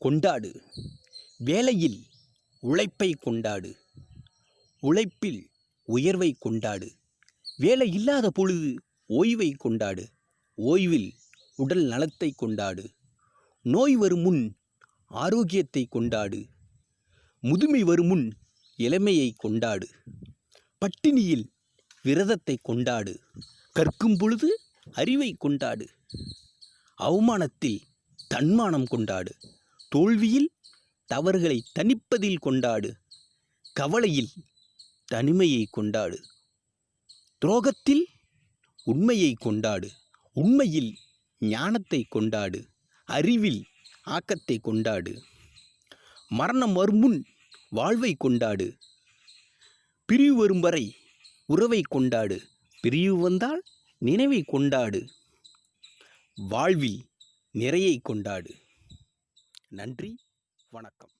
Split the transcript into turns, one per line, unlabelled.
கொண்டாடு. வேலையில் உழைப்பை கொண்டாடு. உழைப்பில் உயர்வை கொண்டாடு. வேலை இல்லாத பொழுது ஓய்வை கொண்டாடு. ஓய்வில் உடல் நலத்தை கொண்டாடு. நோய் வரும் முன் ஆரோக்கியத்தை கொண்டாடு. முதுமை வரும் முன் இளமையை கொண்டாடு. பட்டினியில் விரதத்தை கொண்டாடு. கற்கும் பொழுது அறிவை கொண்டாடு. அவமானத்தில் தன்மானம் கொண்டாடு. தோல்வியில் தவறுகளை தணிப்பதில் கொண்டாடு. கவலையில் தனிமையை கொண்டாடு. துரோகத்தில் உண்மையை கொண்டாடு. உண்மையில் ஞானத்தை கொண்டாடு. அறிவில் ஆக்கத்தை கொண்டாடு. மரணம் வரும் முன் வாழ்வை கொண்டாடு. பிரிவு வரும் வரை உறவை கொண்டாடு. பிரிவு வந்தால் நினைவை கொண்டாடு. வாழ்வில் நிறையை கொண்டாடு. நன்றி, வணக்கம்.